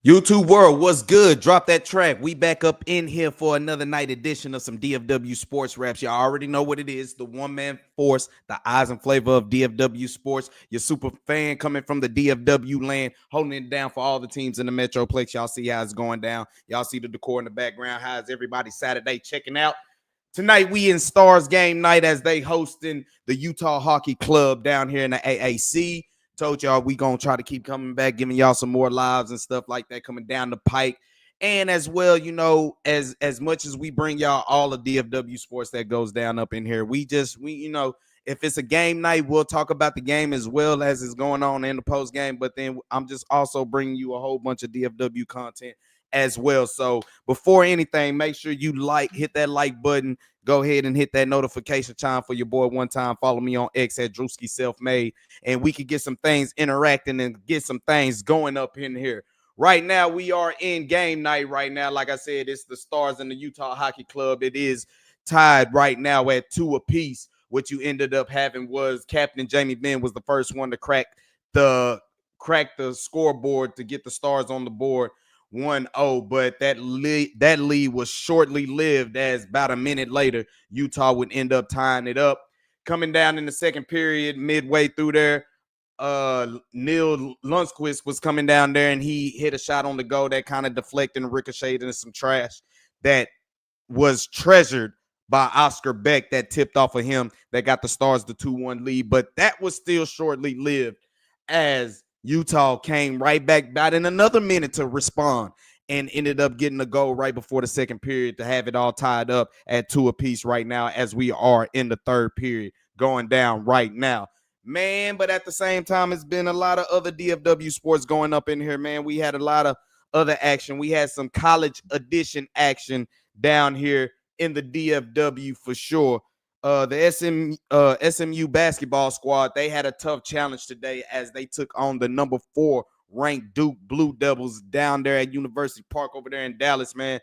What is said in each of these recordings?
YouTube world, what's good? Drop that track. We back up in here for another night edition of some DFW Sports Raps. Y'all already know what it is. The one-man force, the eyes and flavor of DFW Sports. Your super fan coming from the DFW land, holding it down for all the teams in the Metroplex. Y'all see how it's going down. Y'all see the decor in the background. How is everybody Saturday checking out? Tonight we in Stars game night as they hosting the Utah Hockey Club down here in the AAC. Told y'all we gonna try to keep coming back, giving y'all some more lives and stuff like that coming down the pike. And as well, as much as we bring y'all all the DFW sports that goes down up in here, we if it's a game night, we'll talk about the game as well as is going on in the post game. But then I'm just also bringing you a whole bunch of DFW content as well. So before anything, make sure you hit that like button. Go ahead and hit that notification chime for your boy one time. Follow me on X at Drewski Selfmade, and we could get some things interacting and get some things going up in here. Right now, we are in game night right now. Like I said, it's the Stars and the Utah Hockey Club. It is tied right now at 2 apiece. What you ended up having was Captain Jamie Benn was the first one to crack the scoreboard to get the Stars on the board 1-0, but that lead was shortly lived as about a minute later, Utah would end up tying it up. Coming down in the second period, midway through there, Neil Lundqvist was coming down there and he hit a shot on the goal that kind of deflected and ricocheted into some trash that was treasured by Oscar Beck that tipped off of him that got the Stars the 2-1 lead, but that was still shortly lived as Utah came right back about in another minute to respond and ended up getting a goal right before the second period to have it all tied up at 2 apiece right now as we are in the third period going down right now. Man, but at the same time, it's been a lot of other DFW sports going up in here, man. We had a lot of other action. We had some college edition action down here in the DFW for sure. The SMU basketball squad, they had a tough challenge today as they took on the number 4 ranked Duke Blue Devils down there at University Park over there in Dallas, man.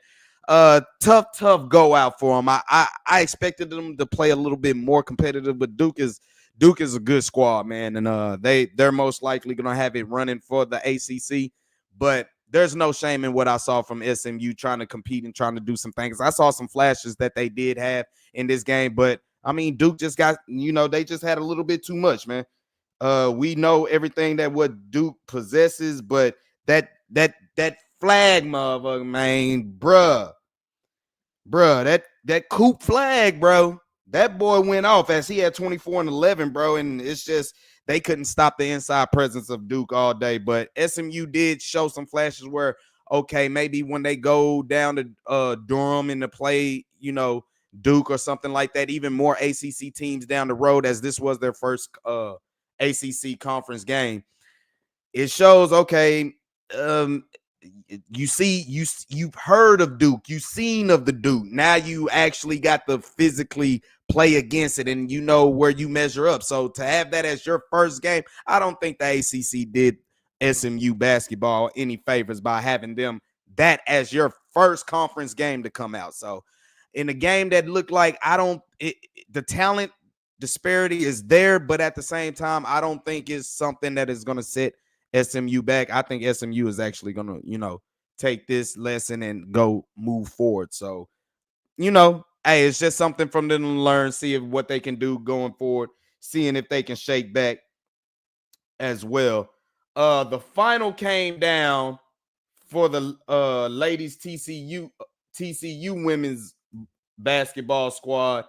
Tough go out for them. I expected them to play a little bit more competitive, but Duke is a good squad, man, and they're most likely gonna have it running for the ACC. But there's no shame in what I saw from SMU trying to compete and trying to do some things. I saw some flashes that they did have in this game, but I mean, Duke just got, they just had a little bit too much, man. We know everything that what Duke possesses, but that flag, motherfucker, man, bruh, that Coop flag, bro. That boy went off as he had 24 and 11, bro, and it's just they couldn't stop the inside presence of Duke all day. But SMU did show some flashes where, okay, maybe when they go down to Durham and to play, Duke or something like that, even more ACC teams down the road, as this was their first ACC conference game. It shows, okay, you've heard of Duke, you've seen of the Duke. Now you actually got to physically play against it, and you know where you measure up. So to have that as your first game, I don't think the ACC did SMU basketball any favors by having them that as your first conference game to come out. So in a game that looked like the talent disparity is there, but at the same time, I don't think it's something that is going to set SMU back. I think SMU is actually going to, take this lesson and go move forward. So, hey, it's just something from them to learn, see what they can do going forward, seeing if they can shake back as well. The final came down for the ladies TCU women's basketball squad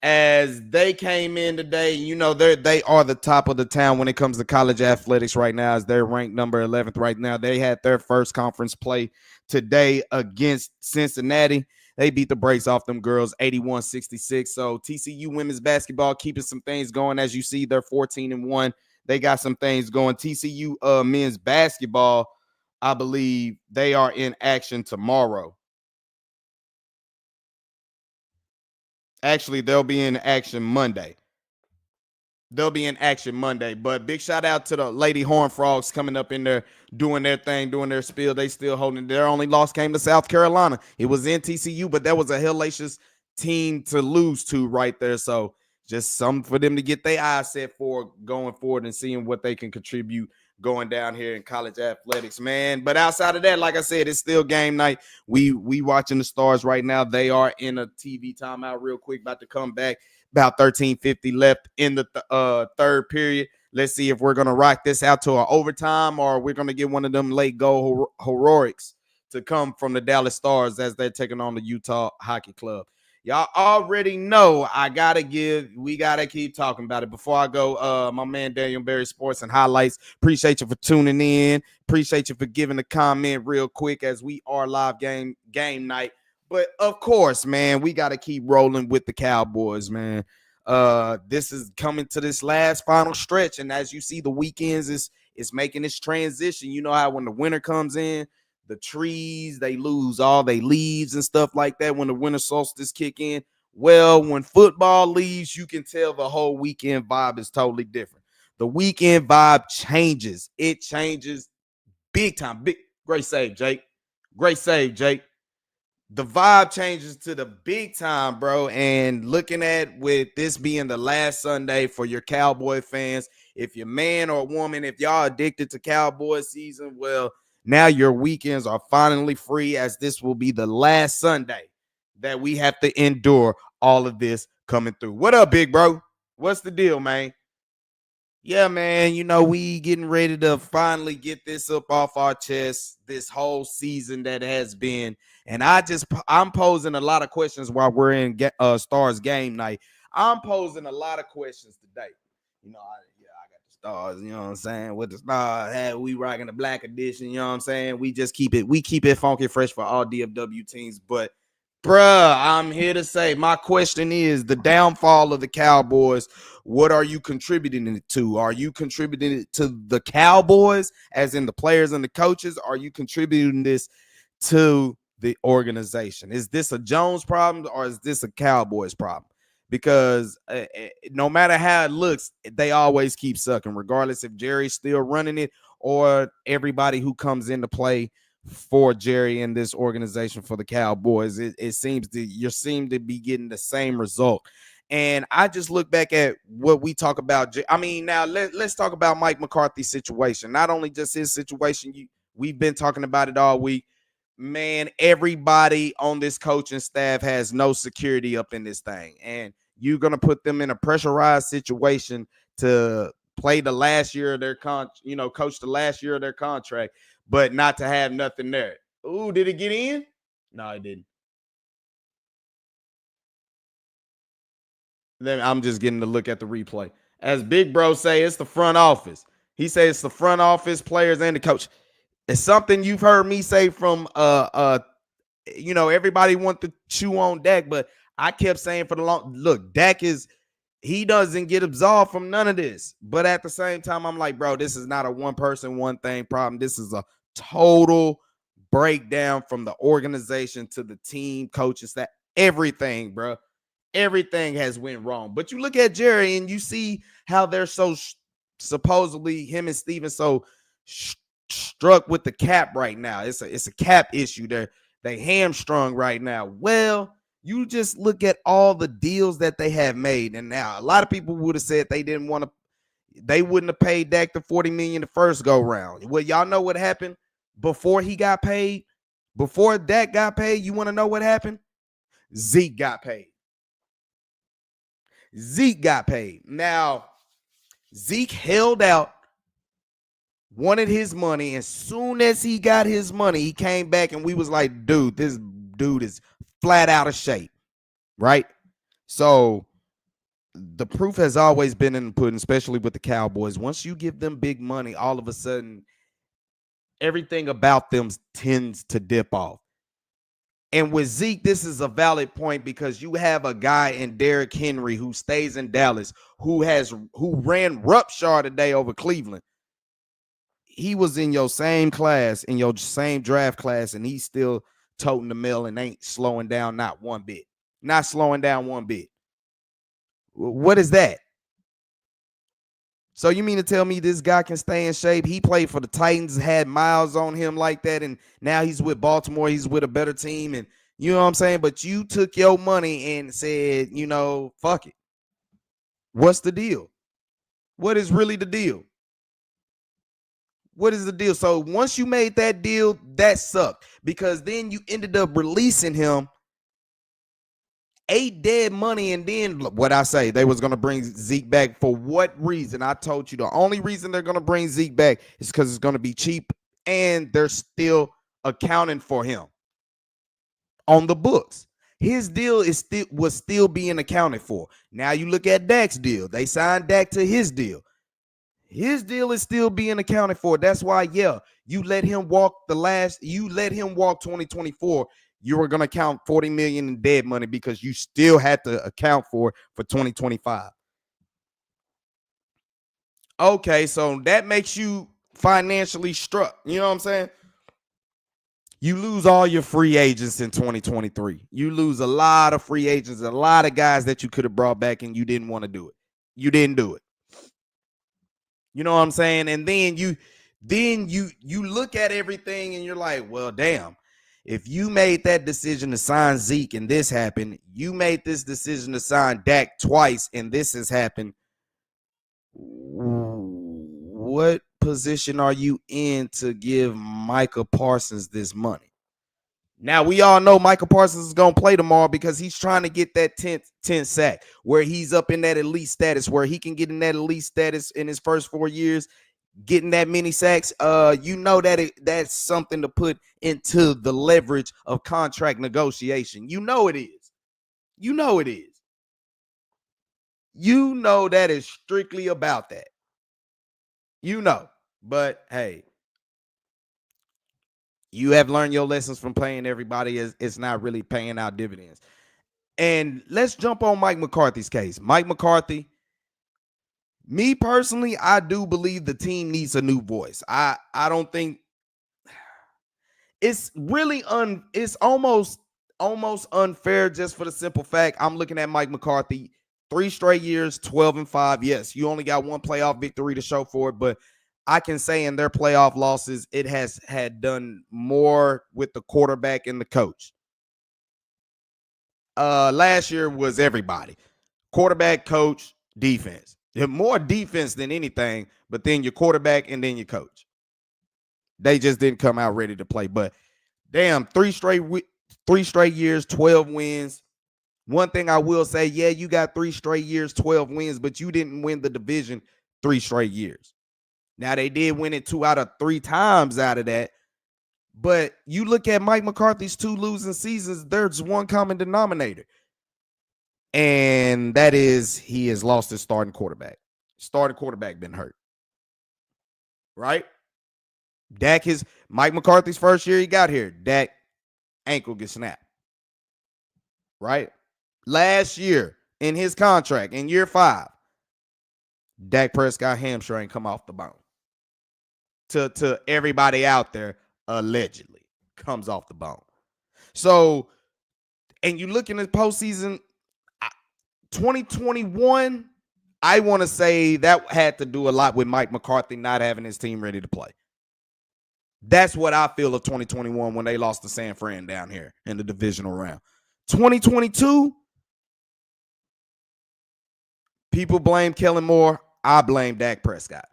as they came in today. They are the top of the town when it comes to college athletics right now, as they're ranked number 11th right now. They had their first conference play today against Cincinnati. They beat the brakes off them girls 81-66. So TCU women's basketball keeping some things going. As you see, they're 14-1. They got some things going. TCU men's basketball, I believe they are in action tomorrow. Actually, they'll be in action Monday. But big shout out to the Lady Horn Frogs coming up in there, doing their thing, doing their spiel. They still holding. Their only loss came to South Carolina. It was in TCU, but that was a hellacious team to lose to right there. So just something for them to get their eyes set for going forward and seeing what they can contribute going down here in college athletics, man. But outside of that, like I said, it's still game night. We watching the Stars right now. They are in a TV timeout real quick, about to come back. About 13:50 left in the third period. Let's see if we're gonna rock this out to an overtime, or we're gonna get one of them late goal heroics to come from the Dallas Stars as they're taking on the Utah Hockey Club. Y'all already know we gotta keep talking about it. Before I go, my man Daniel Berry Sports and Highlights. Appreciate you for tuning in. Appreciate you for giving a comment real quick as we are live game night. But of course, man, we gotta keep rolling with the Cowboys, man. This is coming to this last final stretch, and as you see, the weekends is making this transition. You know how when the winter comes in, the trees, they lose all their leaves and stuff like that when the winter solstice kick in. Well, when football leaves, you can tell the whole weekend vibe is totally different. The weekend vibe changes. It changes big time. Great save, Jake. Great save, Jake. The vibe changes to the big time, bro. And looking at with this being the last Sunday for your Cowboy fans, if you're man or woman, if y'all addicted to Cowboy season, well, now your weekends are finally free, as this will be the last Sunday that we have to endure all of this coming through. What up, big bro? What's the deal, man? Yeah, man, you know, we getting ready to finally get this up off our chest, this whole season that has been. And I'm posing a lot of questions while we're in Stars game night. I'm posing a lot of questions today. You know, I got the Stars, you know what I'm saying? With the Stars, we rocking the black edition, you know what I'm saying? We keep it funky fresh for all DFW teams. But bruh, I'm here to say my question is the downfall of the Cowboys. What are you contributing it to? Are you contributing it to the Cowboys, as in the players and the coaches? Are you contributing this to the organization? Is this a Jones problem or is this a Cowboys problem? Because no matter how it looks, they always keep sucking, regardless if Jerry's still running it or everybody who comes into play for Jerry in this organization for the Cowboys. It seems that you seem to be getting the same result. And I just look back at what we talk about. I mean, now let's talk about Mike McCarthy's situation. Not only just his situation, we've been talking about it all week. Man, everybody on this coaching staff has no security up in this thing. And you're going to put them in a pressurized situation to play the last year of their coach the last year of their contract, but not to have nothing there. Ooh, did it get in? No, it didn't. Then I'm just getting to look at the replay. As Big Bro say, it's the front office. He says it's the front office, players, and the coach. It's something you've heard me say from everybody want to chew on Dak, but I kept saying for the long look, he doesn't get absolved from none of this. But at the same time, I'm like, bro, this is not a one person, one thing problem. This is a total breakdown from the organization to the team, coaches, that everything, bro. Everything has went wrong. But you look at Jerry and you see how they're so supposedly him and Steven so struck with the cap right now. It's a cap issue. They hamstrung right now. Well, you just look at all the deals that they have made, and now a lot of people would have said they wouldn't have paid Dak the $40 million the first go round. Well, y'all know what happened before he got paid. Before Dak got paid, you want to know what happened? Zeke got paid. Now, Zeke held out, wanted his money. As soon as he got his money, he came back and we was like, dude, this dude is flat out of shape, right? So the proof has always been in the pudding, especially with the Cowboys. Once you give them big money, all of a sudden, everything about them tends to dip off. And with Zeke, this is a valid point because you have a guy in Derrick Henry who stays in Dallas, who ran roughshod today over Cleveland. He was in your same class, in your same draft class, and he's still toting the mill and ain't slowing down not one bit. Not slowing down one bit. What is that? So you mean to tell me this guy can stay in shape? He played for the Titans, had miles on him like that, and now he's with Baltimore. He's with a better team, and you know what I'm saying? But you took your money and said, fuck it. What's the deal? What is really the deal? What is the deal? So once you made that deal, that sucked because then you ended up releasing him, ate dead money, and then what I say, they was going to bring Zeke back. For what reason? I told you the only reason they're going to bring Zeke back is because it's going to be cheap and they're still accounting for him on the books. His deal was still being accounted for. Now you look at Dak's deal. They signed Dak to his deal. His deal is still being accounted for. That's why, yeah, you let him walk 2024. You were going to count 40 million in dead money because you still had to account for 2025. Okay, so that makes you financially struck. You know what I'm saying? You lose all your free agents in 2023. You lose a lot of free agents, a lot of guys that you could have brought back and you didn't want to do it. You didn't do it. You know what I'm saying? And then you look at everything and you're like, well, damn. If you made that decision to sign Zeke and this happened, you made this decision to sign Dak twice and this has happened. What position are you in to give Micah Parsons this money? Now, we all know Micah Parsons is going to play tomorrow because he's trying to get that 10th sack where he's up in that elite status, where he can get in that elite status in his first 4 years, getting that many sacks. You know that that's something to put into the leverage of contract negotiation. You know it is. You know it is. You know that is strictly about that. You know. But, hey, you have learned your lessons from playing everybody. It's not really paying out dividends. And let's jump on Mike McCarthy's case. Mike McCarthy, me personally, I do believe the team needs a new voice. I don't think it's really it's almost unfair just for the simple fact I'm looking at Mike McCarthy, 3 straight years, 12-5. Yes, you only got one playoff victory to show for it, but I can say in their playoff losses, it has had done more with the quarterback and the coach. Last year was everybody. Quarterback, coach, defense. More defense than anything, but then your quarterback and then your coach. They just didn't come out ready to play. But damn, 3 straight years, 12 wins. One thing I will say, yeah, you got 3 straight years, 12 wins, but you didn't win the division 3 straight years. Now, they did win it 2 out of 3 times out of that. But you look at Mike McCarthy's 2 losing seasons, there's one common denominator. And that is he has lost his starting quarterback. Starting quarterback been hurt. Right? Mike McCarthy's first year he got here, Dak ankle gets snapped. Right? Last year in his contract, in year 5, Dak Prescott hamstring come off the bone. To everybody out there, allegedly comes off the bone. So, and you look in the postseason, 2021, I want to say that had to do a lot with Mike McCarthy not having his team ready to play. That's what I feel of 2021 when they lost to San Fran down here in the divisional round. 2022, people blame Kellen Moore. I blame Dak Prescott.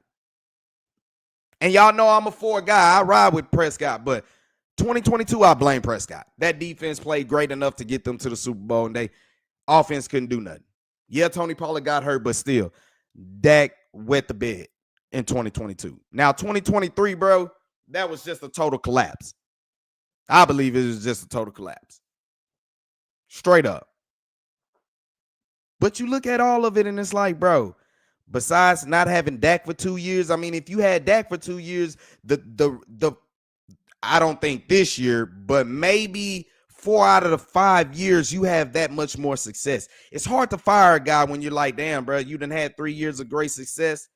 And y'all know I'm a 4 guy. I ride with Prescott, but 2022, I blame Prescott. That defense played great enough to get them to the Super Bowl, and they offense couldn't do nothing. Yeah, Tony Pollard got hurt, but still, Dak wet the bed in 2022. Now, 2023, bro, that was just a total collapse. I believe it was just a total collapse. Straight up. But you look at all of it, and it's like, bro, besides not having Dak for 2 years, I mean, if you had Dak for 2 years, I don't think this year, but maybe 4 out of the 5 years, you have that much more success. It's hard to fire a guy when you're like, damn, bro, you done had 3 years of great success,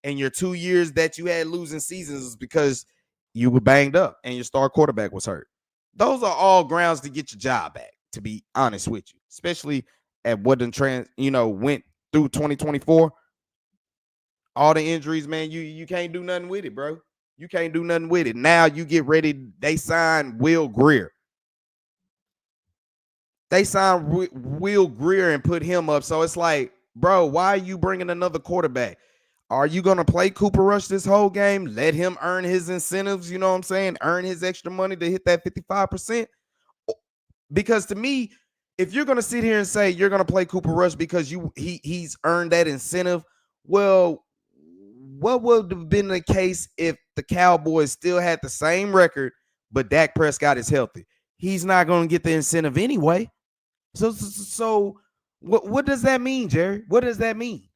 and your 2 years that you had losing seasons is because you were banged up and your star quarterback was hurt. Those are all grounds to get your job back, to be honest with you, especially at what went through 2024. All the injuries, man, you can't do nothing with it, bro. You can't do nothing with it. Now you get ready. They signed Will Grier. They signed Will Grier and put him up. So it's like, bro, why are you bringing another quarterback? Are you going to play Cooper Rush this whole game? Let him earn his incentives, you know what I'm saying? Earn his extra money to hit that 55%? Because to me, if you're going to sit here and say you're going to play Cooper Rush because he's earned that incentive, well, what would have been the case if the Cowboys still had the same record, but Dak Prescott is healthy? He's not going to get the incentive anyway. So what does that mean, Jerry? What does that mean?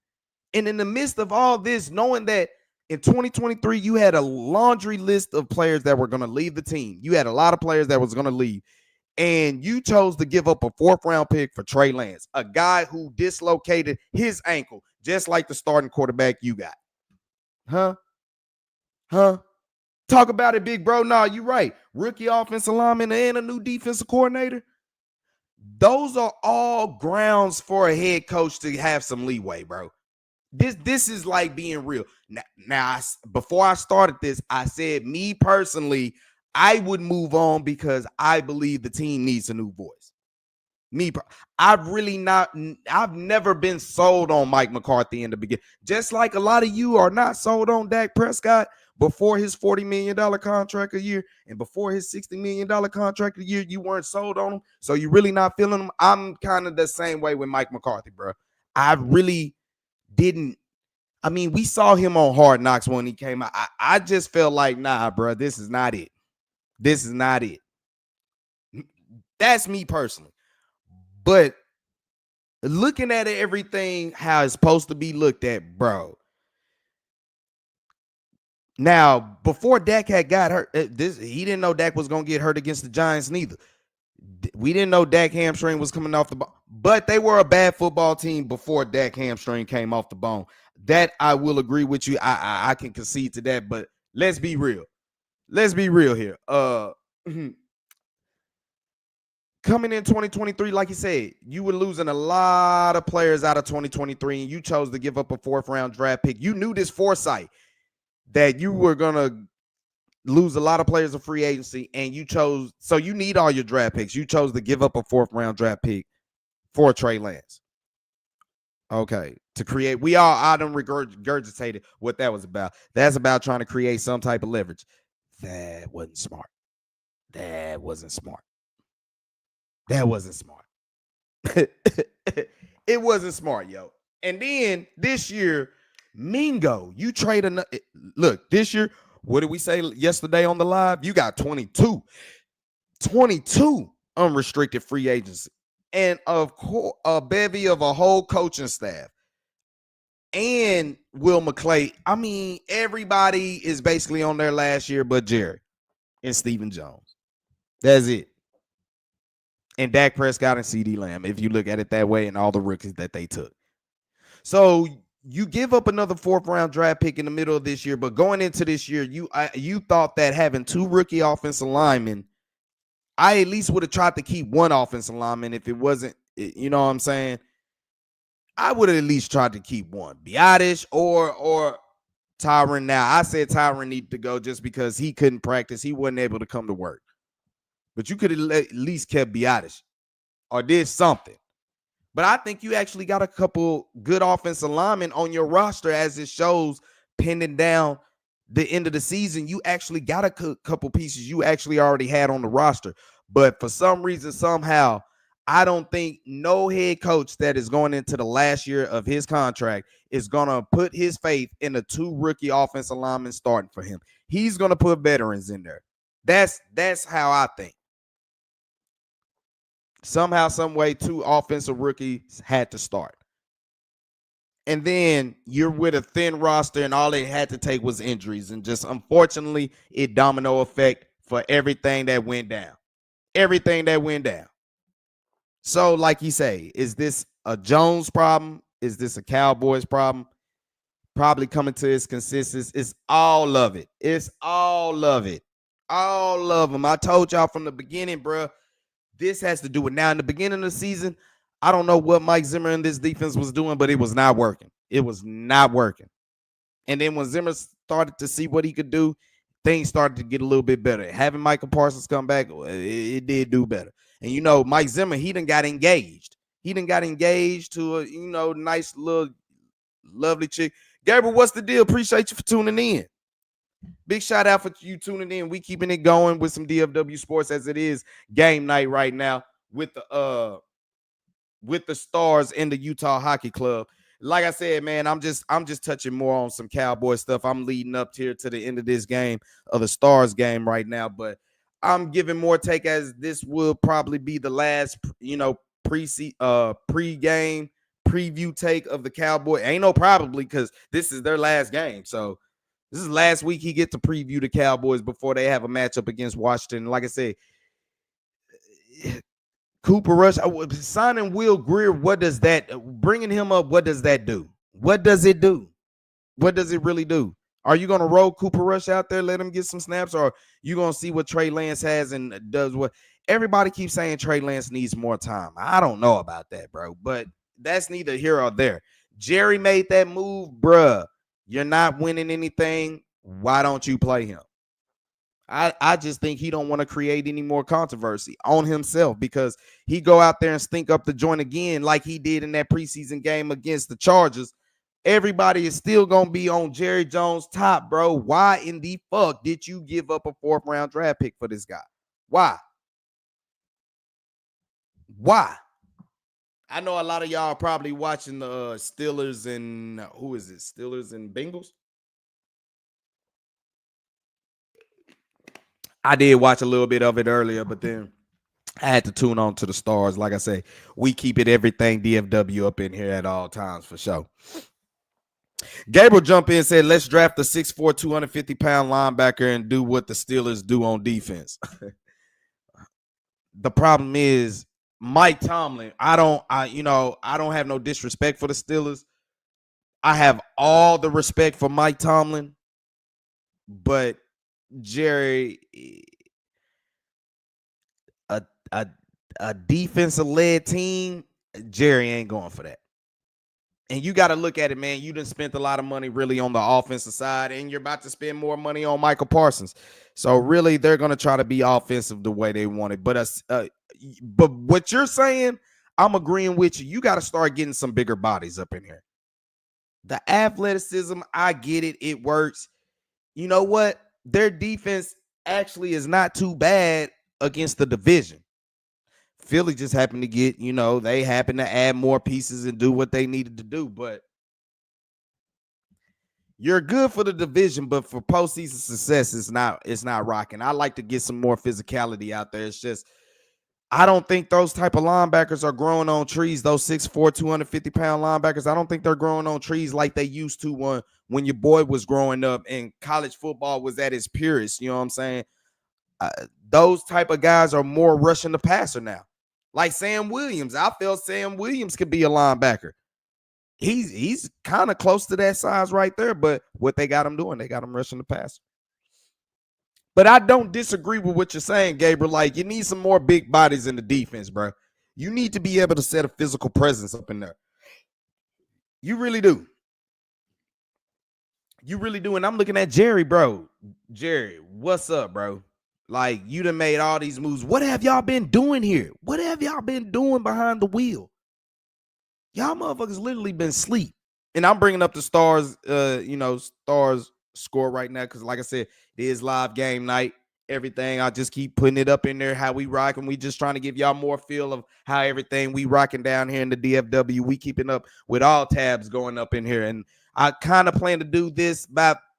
And in the midst of all this, knowing that in 2023, you had a laundry list of players that were going to leave the team. You had a lot of players that was going to leave. And you chose to give up a 4th-round pick for Trey Lance, a guy who dislocated his ankle, just like the starting quarterback you got. Huh? Talk about it, big bro. Nah, you're right. Rookie offensive lineman and a new defensive coordinator. Those are all grounds for a head coach to have some leeway, bro. This is like being real. Now, before I started this, I said, me personally, I would move on because I believe the team needs a new voice. I've never been sold on Mike McCarthy in the beginning. Just like a lot of you are not sold on Dak Prescott before his $40 million contract a year and before his $60 million contract a year, you weren't sold on him. So you really not feeling him. I'm kind of the same way with Mike McCarthy, bro. I really didn't. I mean, we saw him on Hard Knocks when he came out. I just felt like, nah, bro, this is not it. This is not it. That's me personally. But looking at everything how it's supposed to be looked at, bro. Now, before Dak had got hurt, he didn't know Dak was going to get hurt against the Giants neither. We didn't know Dak hamstring was coming off the bone. But they were a bad football team before Dak hamstring came off the bone. That I will agree with you. I can concede to that. But let's be real. Let's be real here. Coming in 2023, like you said, you were losing a lot of players out of 2023, and you chose to give up a 4th-round draft pick. You knew this foresight that you were going to lose a lot of players of free agency, and you chose, so you need all your draft picks. You chose to give up a 4th-round draft pick for Trey Lance. Okay, to create, I done regurgitated what that was about. That's about trying to create some type of leverage. That wasn't smart. That wasn't smart. It wasn't smart, yo. And then this year, Mingo, you trade another. Look, this year, what did we say yesterday on the live? You got 22 unrestricted free agency, and of course, a bevy of a whole coaching staff. And Will McClay. I mean, everybody is basically on their last year but Jerry and Stephen Jones. That's it. And Dak Prescott and CeeDee Lamb, if you look at it that way, and all the rookies that they took. So you give up another 4th-round draft pick in the middle of this year, but going into this year, you thought that having 2 rookie offensive linemen, I at least would have tried to keep one offensive lineman if it wasn't, you know what I'm saying? I would have at least tried to keep one. Biotish or Tyron. Now, I said Tyron needed to go just because he couldn't practice. He wasn't able to come to work. But you could have at least kept Biotish or did something. But I think you actually got a couple good offensive linemen on your roster, as it shows, pending down the end of the season. You actually got a couple pieces you actually already had on the roster. But for some reason, somehow, I don't think no head coach that is going into the last year of his contract is going to put his faith in the 2 rookie offensive linemen starting for him. He's going to put veterans in there. That's how I think. Somehow, some way, 2 offensive rookies had to start. And then you're with a thin roster, and all they had to take was injuries. And just unfortunately, it domino effect for everything that went down. Everything that went down. So, like you say, is this a Jones problem? Is this a Cowboys problem? Probably coming to its consistency. It's all of it. It's all of it. All of them. I told y'all from the beginning, bro. This has to do with now in the beginning of the season. I don't know what Mike Zimmer and this defense was doing, but it was not working. It was not working. And then when Zimmer started to see what he could do, things started to get a little bit better. Having Michael Parsons come back, it did do better. And, you know, Mike Zimmer, he done got engaged. He done got engaged to a, nice little lovely chick. Gabriel, what's the deal? Appreciate you for tuning in. Big shout out for you tuning in. We keeping it going with some DFW sports as it is game night right now with the Stars and the Utah Hockey Club. Like I said, man, I'm just touching more on some Cowboy stuff. I'm leading up here to the end of this game of the Stars game right now, but I'm giving more take as this will probably be the last, pre-game preview take of the Cowboy. Ain't no probably because this is their last game. So this is last week he get to preview the Cowboys before they have a matchup against Washington. Like I said, Cooper Rush, signing Will Greer, what does that, bringing him up, what does that do? What does it do? What does it really do? Are you going to roll Cooper Rush out there, let him get some snaps, or you going to see what Trey Lance has and does what? Everybody keeps saying Trey Lance needs more time. I don't know about that, bro, but that's neither here or there. Jerry made that move, bruh. You're not winning anything. Why don't you play him? I just think he don't want to create any more controversy on himself because he go out there and stink up the joint again like he did in that preseason game against the Chargers. Everybody is still going to be on Jerry Jones' top, bro. Why in the fuck did you give up a 4th-round draft pick for this guy? Why? Why? I know a lot of y'all are probably watching the Steelers and who is it? Steelers and Bengals. I did watch a little bit of it earlier, but then I had to tune on to the Stars. Like I say, we keep it everything DFW up in here at all times for sure. Gabriel jumped in and said, let's draft the 6'4", 250-pound linebacker and do what the Steelers do on defense. The problem is Mike Tomlin. I don't have no disrespect for the Steelers. I have all the respect for Mike Tomlin, but Jerry, a defensive led team, Jerry ain't going for that. And you got to look at it, man. You done spent a lot of money really on the offensive side, and you're about to spend more money on Michael Parsons. So really, they're going to try to be offensive the way they want it. But what you're saying, I'm agreeing with you. You got to start getting some bigger bodies up in here. The athleticism, I get it. It works. You know what? Their defense actually is not too bad against the division. Philly just happened to get, they happen to add more pieces and do what they needed to do. But you're good for the division, but for postseason success, it's not rocking. I like to get some more physicality out there. It's just, I don't think those type of linebackers are growing on trees. Those 6'4", 250-pound linebackers, I don't think they're growing on trees like they used to when your boy was growing up and college football was at its purest. You know what I'm saying? Those type of guys are more rushing the passer now. Like Sam Williams. I felt Sam Williams could be a linebacker. He's kind of close to that size right there, but what they got him doing, they got him rushing the passer. But I don't disagree with what you're saying, Gabriel. Like, you need some more big bodies in the defense, bro. You need to be able to set a physical presence up in there. You really do. You really do. And I'm looking at Jerry, bro. Jerry, what's up, bro? Like, you done made all these moves. What have y'all been doing here? What have y'all been doing behind the wheel? Y'all motherfuckers literally been asleep. And I'm bringing up the Stars, Stars score right now because, like I said, it is live game night. Everything, I just keep putting it up in there, how we rock, and we just trying to give y'all more feel of how everything we rocking down here in the DFW. We keeping up with all tabs going up in here. And I kind of plan to do this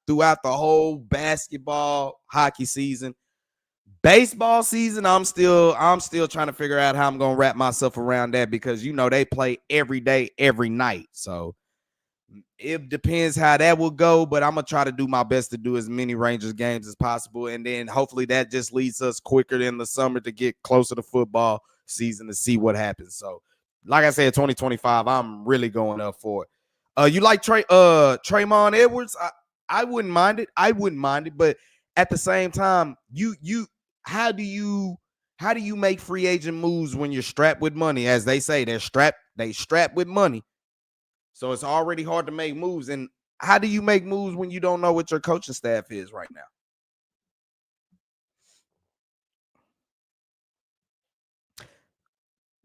throughout the whole basketball, hockey season. Baseball season, I'm still trying to figure out how I'm gonna wrap myself around that because they play every day, every night. So it depends how that will go, but I'm gonna try to do my best to do as many Rangers games as possible, and then hopefully that just leads us quicker in the summer to get closer to football season to see what happens. So, like I said, 2025, I'm really going up for it. You like Tremont Edwards? I wouldn't mind it. I wouldn't mind it, but at the same time, how do you make free agent moves when you're strapped with money? As they say, they strapped with money. So it's already hard to make moves. And how do you make moves when you don't know what your coaching staff is right now?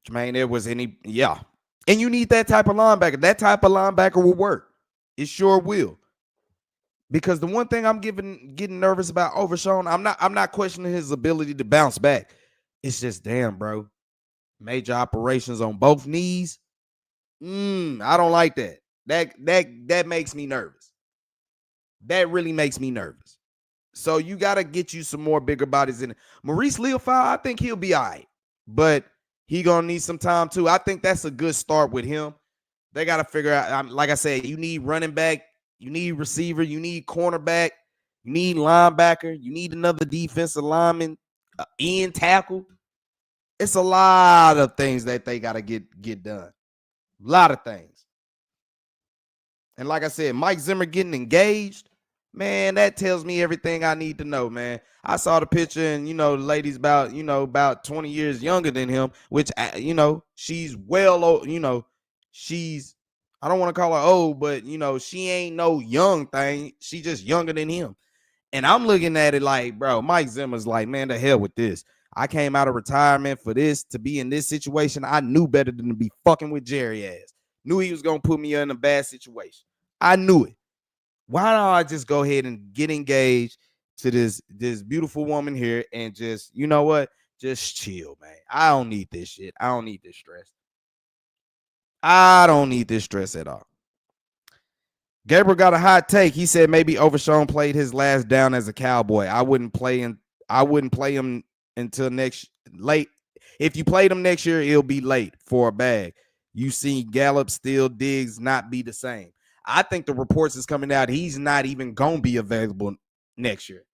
Jermaine, there was yeah. And you need that type of linebacker. That type of linebacker will work. It sure will. Because the one thing I'm getting nervous about Overshown, I'm not questioning his ability to bounce back. It's just damn, bro. Major operations on both knees. I don't like that. That makes me nervous. That really makes me nervous. So you got to get you some more bigger bodies in it. Maurice Leofau, I think he'll be all right, but he gonna need some time too. I think that's a good start with him. They got to figure out, like I said, you need running back, you need receiver, you need cornerback, you need linebacker, you need another defensive lineman, end tackle. It's a lot of things that they got to get done. A lot of things. And like I said, Mike Zimmer getting engaged, man, that tells me everything I need to know, man. I saw the picture, and the lady's about 20 years younger than him, which she's well, she's, I don't want to call her old, but she ain't no young thing. She just younger than him. And I'm looking at it like, bro, Mike Zimmer's like, man, the hell with this. I came out of retirement for this, to be in this situation. I knew better than to be fucking with Jerry ass. Knew he was going to put me in a bad situation. I knew it. Why don't I just go ahead and get engaged to this beautiful woman here and just, you know what? Just chill, man. I don't need this shit. I don't need this stress. I don't need this stress at all. Gabriel got a hot take. He said maybe Overshown played his last down as a Cowboy. I wouldn't play him until late. If you played him next year, it'll be late for a bag. You see Gallup, still Diggs not be the same. I think the reports is coming out he's not even going to be available next year.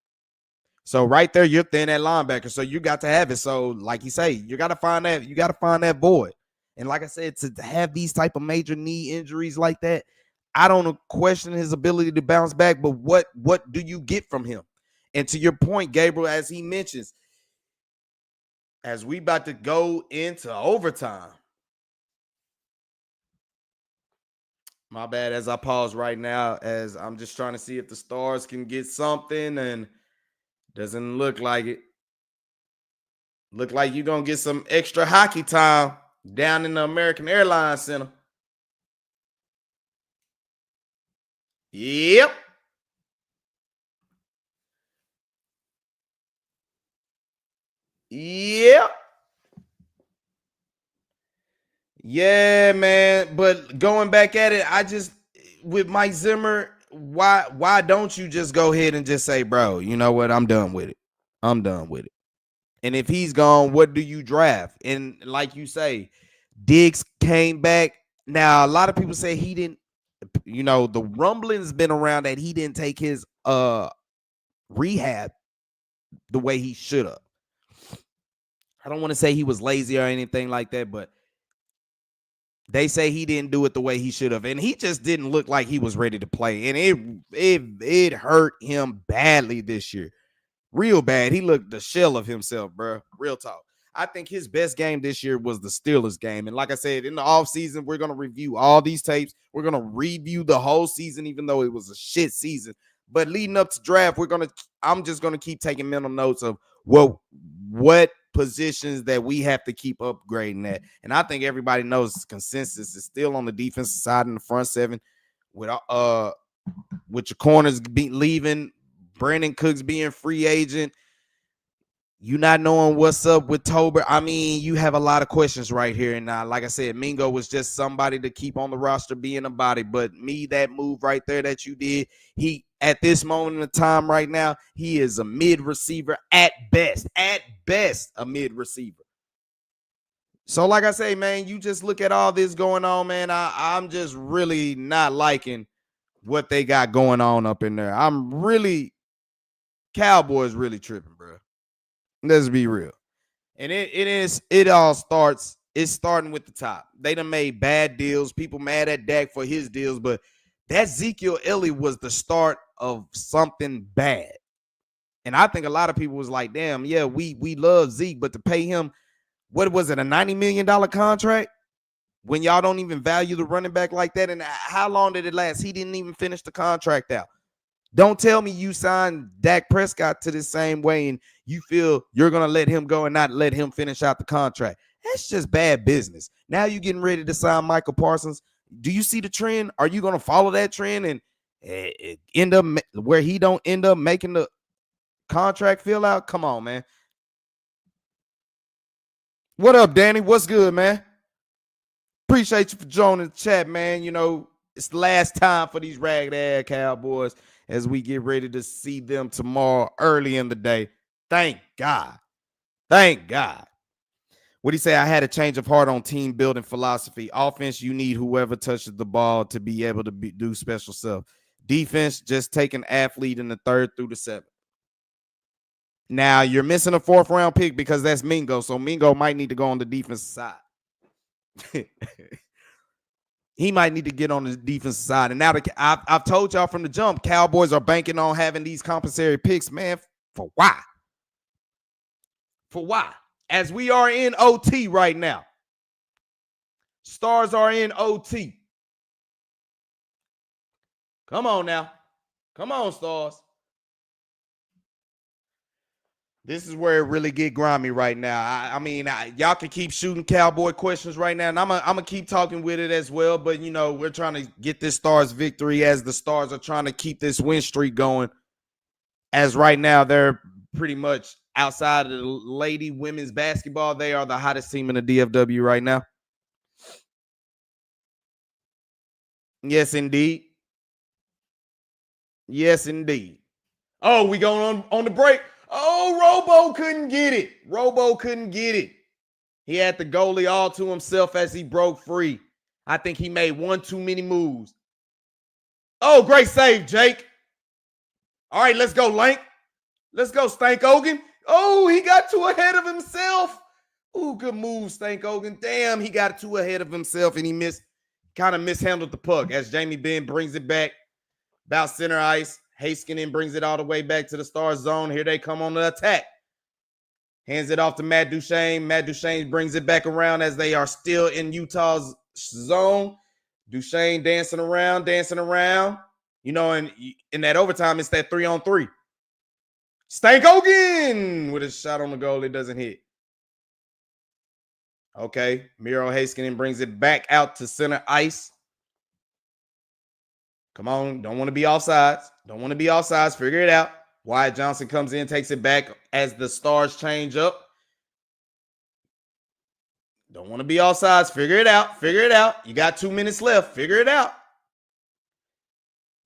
So right there, you're thin at linebacker. So you got to have it. So like you say, you got to find that void. And like I said, to have these type of major knee injuries like that, I don't question his ability to bounce back, but what do you get from him? And to your point, Gabriel, as he mentions, as we about to go into overtime, my bad, as I pause right now, as I'm just trying to see if the Stars can get something, and doesn't look like it. Look like you're going to get some extra hockey time down in the American Airlines Center. Yep. Yep. Yeah, man. But going back at it, I just, with Mike Zimmer, why don't you just go ahead and just say, bro, you know what? I'm done with it. I'm done with it. And if he's gone, what do you draft? And like you say, Diggs came back. Now, a lot of people say he didn't, the rumbling's been around that he didn't take his rehab the way he should have. I don't want to say he was lazy or anything like that, but they say he didn't do it the way he should have. And he just didn't look like he was ready to play. And it hurt him badly this year. Real bad. He looked the shell of himself, bro. Real talk. I think his best game this year was the Steelers game. And like I said, in the offseason, we're going to review all these tapes. We're going to review the whole season, even though it was a shit season. But leading up to draft, I'm just going to keep taking mental notes of what positions that we have to keep upgrading at. And I think everybody knows consensus is still on the defensive side in the front seven with your corners leaving, Brandon Cooks being free agent, you not knowing what's up with Tober. I mean, you have a lot of questions right here. And like I said, Mingo was just somebody to keep on the roster being a body. But that move right there that you did, he, at this moment in time right now, he is a mid receiver at best, a mid receiver. So like I say, man, you just look at all this going on, man. I'm just really not liking what they got going on up in there. Cowboys really tripping, bro. Let's be real. And it's starting with the top. They done made bad deals. People mad at Dak for his deals, but that Ezekiel Elliott was the start of something bad. And I think a lot of people was like, damn, yeah, we love Zeke, but to pay him, what was it, a $90 million contract? When y'all don't even value the running back like that? And how long did it last? He didn't even finish the contract out. Don't tell me you signed Dak Prescott to the same way and you feel you're going to let him go and not let him finish out the contract. That's just bad business. Now you're getting ready to sign Michael Parsons. Do you see the trend? Are you going to follow that trend and end up where he don't end up making the contract fill out? Come on, man. What up, Danny? What's good, man? Appreciate you for joining the chat, man. You know, it's the last time for these ragged ass Cowboys as we get ready to see them tomorrow early in the day. Thank God. Thank God. What do you say? I had a change of heart on team building philosophy. Offense, you need whoever touches the ball to be able to do special stuff. Defense, just take an athlete in the 3rd through the 7th. Now, you're missing a 4th round pick because that's Mingo. So Mingo might need to go on the defensive side. He might need to get on the defensive side. And now I've told y'all from the jump, Cowboys are banking on having these compensatory picks, man. For why? For why? As we are in OT right now. Stars are in OT. Come on now. Come on, Stars. This is where it really get grimy right now. I mean, y'all can keep shooting Cowboy questions right now, and I'm gonna keep talking with it as well. But, you know, we're trying to get this Stars victory as the Stars are trying to keep this win streak going. As right now, they're pretty much outside of the lady women's basketball. They are the hottest team in the DFW right now. Yes, indeed. Yes, indeed. Oh, we going on the break. Oh, Robo couldn't get it. Robo couldn't get it. He had the goalie all to himself as he broke free. I think he made one too many moves. Oh, great save, Jake. All right, let's go, Lank. Let's go, Stank Ogan. Oh, he got too ahead of himself. Ooh, good move, Stank Ogan. Damn, he got too ahead of himself, and he kind of mishandled the puck as Jamie Benn brings it back about center ice. Haskinen brings it all the way back to the Stars zone. Here they come on the attack. Hands it off to Matt Duchene. Matt Duchene brings it back around as they are still in Utah's zone. Duchene dancing around. You know, and in that overtime, it's that 3-on-3. Stank Hogan with a shot on the goal. It doesn't hit. Okay. Miro Haskinen brings it back out to center ice. Come on. Don't want to be offsides. Figure it out. Wyatt Johnson comes in, takes it back as the Stars change up. Don't want to be offsides. Figure it out. You got 2 minutes left. Figure it out.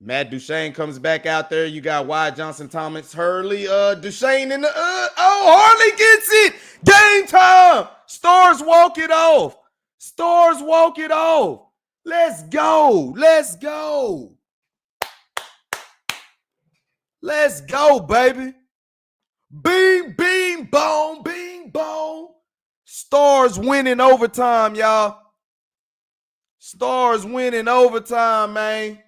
Matt Duchene comes back out there. You got Wyatt Johnson, Thomas Hurley, Duchene in the Harley gets it. Game time. Stars walk it off. Let's go, baby. Bing, bing, boom, bing, boom. Stars winning overtime, y'all. Stars winning overtime, man.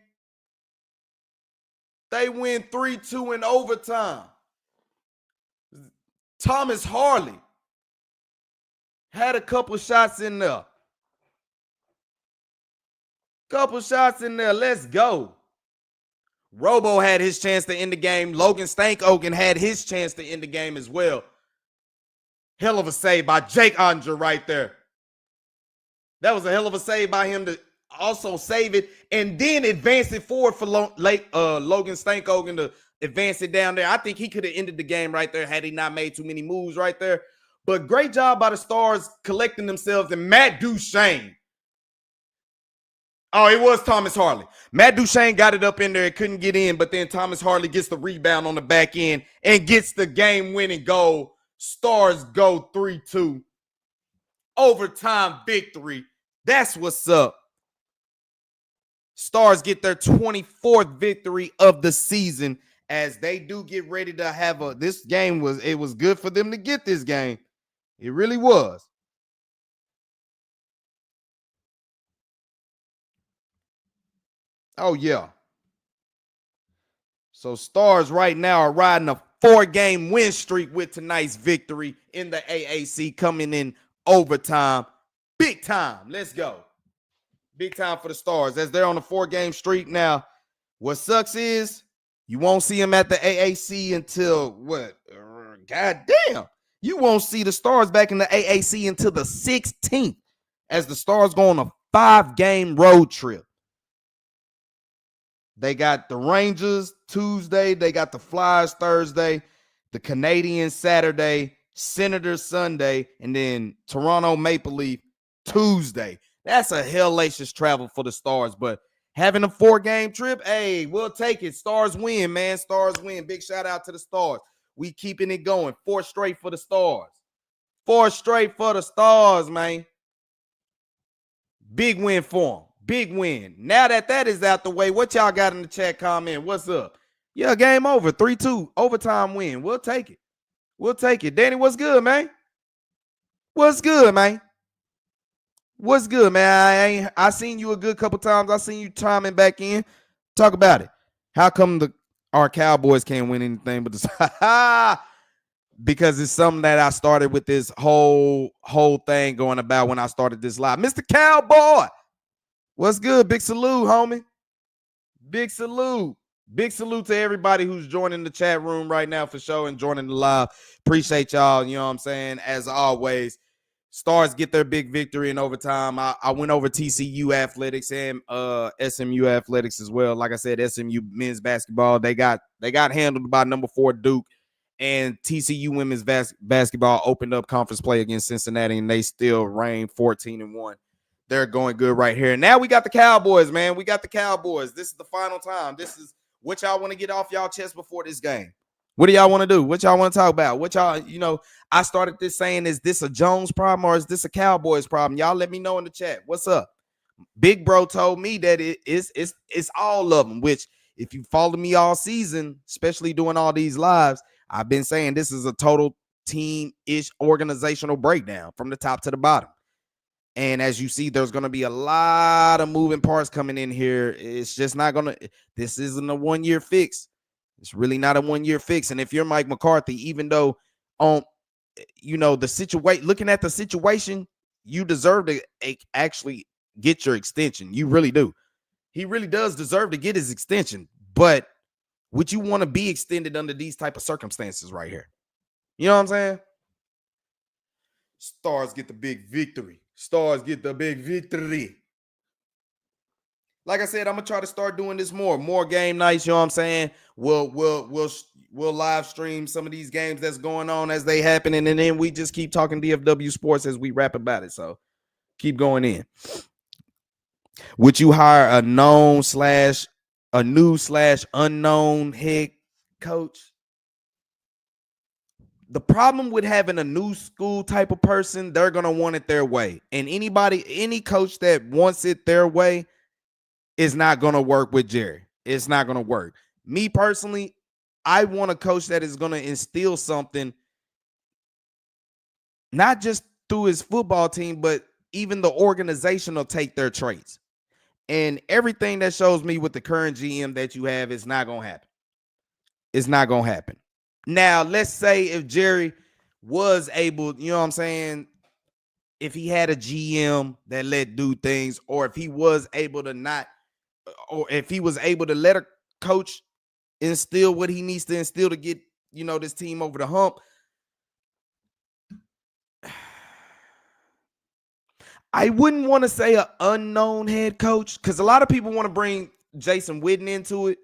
They win 3-2 in overtime. Thomas Harley had a couple shots in there. Let's go. Robo had his chance to end the game. Logan Stankogan had his chance to end the game as well. Hell of a save by Jake Andre right there. That was a hell of a save by him to also save it and then advance it forward for Logan Stankogan to advance it down there. I think he could have ended the game right there had he not made too many moves right there. But great job by the Stars collecting themselves. And Matt Duchene. Oh, it was Thomas Harley. Matt Duchene got it up in there. It couldn't get in, but then Thomas Harley gets the rebound on the back end and gets the game-winning goal. Stars go 3-2. Overtime victory. That's what's up. Stars get their 24th victory of the season as they do get ready to have this game was good for them to get this game. It really was. Oh, yeah. So Stars right now are riding a 4-game win streak with tonight's victory in the AAC coming in overtime. Big time. Let's go. Big time for the Stars as they're on a 4-game streak now. What sucks is you won't see them at the AAC until what? God damn. You won't see the Stars back in the AAC until the 16th as the Stars go on a 5-game road trip. They got the Rangers Tuesday. They got the Flyers Thursday, the Canadiens Saturday, Senators Sunday, and then Toronto Maple Leaf Tuesday. That's a hellacious travel for the Stars, but having a 4-game trip, hey, we'll take it. Stars win, man. Stars win. Big shout out to the Stars. We keeping it going. 4 straight for the Stars. 4 straight for the Stars, man. Big win for them. Big win. Now that is out the way, what y'all got in the chat comment? What's up? Yeah, game over. 3-2. Overtime win. We'll take it. We'll take it. Danny, what's good, man? What's good, man? What's good, man? I seen you a good couple times. I seen you chiming back in. Talk about it. How come our Cowboys can't win anything but the because it's something that I started with this whole thing going about when I started this live. Mr. Cowboy, what's good? Big salute, homie. Big salute. Big salute to everybody who's joining the chat room right now for sure and joining the live. Appreciate y'all. You know what I'm saying? As always, Stars get their big victory in overtime. I went over TCU athletics and SMU athletics as well. Like I said, SMU men's basketball, they got handled by number 4 Duke. And TCU women's basketball opened up conference play against Cincinnati, and they still reign 14-1. They're going good right here. Now we got the Cowboys, man. We got the Cowboys. This is the final time. This is what y'all want to get off y'all chest before this game. What do y'all want to do? What y'all want to talk about? What y'all, I started this saying, is this a Jones problem or is this a Cowboys problem? Y'all let me know in the chat. What's up? Big Bro told me that it's all of them, which if you follow me all season, especially doing all these lives, I've been saying this is a total team-ish organizational breakdown from the top to the bottom. And as you see, there's going to be a lot of moving parts coming in here. It's just not going to – this isn't a one-year fix. It's really not a one-year fix. And if you're Mike McCarthy, even though the situation – looking at the situation, you deserve to actually get your extension. You really do. He really does deserve to get his extension. But would you want to be extended under these type of circumstances right here? You know what I'm saying? Stars get the big victory. Stars get the big victory. Like I said, I'm gonna try to start doing this more game nights. You know what I'm saying? We'll live stream some of these games that's going on as they happen, and then we just keep talking DFW sports as we rap about it. So keep going in. Would you hire a new/unknown head coach? The problem with having a new school type of person, they're going to want it their way. And any coach that wants it their way is not going to work with Jerry. It's not going to work. Me personally, I want a coach that is going to instill something, not just through his football team, but even the organization will take their traits. And everything that shows me with the current GM that you have is not going to happen. It's not going to happen. Now, let's say if Jerry was able, you know what I'm saying, if he had a GM that let do things, or if he was able to let a coach instill what he needs to instill to get, this team over the hump. I wouldn't want to say an unknown head coach because a lot of people want to bring Jason Witten into it.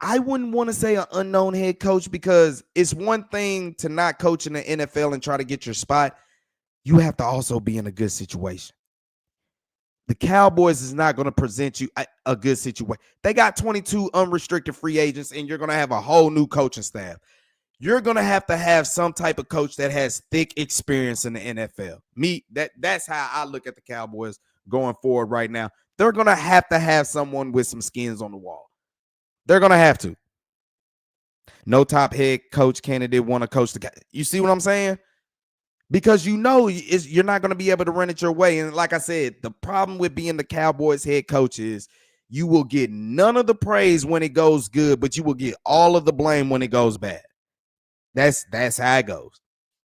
I wouldn't want to say an unknown head coach because it's one thing to not coach in the NFL and try to get your spot. You have to also be in a good situation. The Cowboys is not going to present you a good situation. They got 22 unrestricted free agents, and you're going to have a whole new coaching staff. You're going to have some type of coach that has thick experience in the NFL. That's how I look at the Cowboys going forward right now. They're going to have someone with some skins on the wall. They're going to have to. No top head coach candidate want to coach the guy. You see what I'm saying? Because you're not going to be able to run it your way. And like I said, the problem with being the Cowboys head coach is you will get none of the praise when it goes good, but you will get all of the blame when it goes bad. That's how it goes.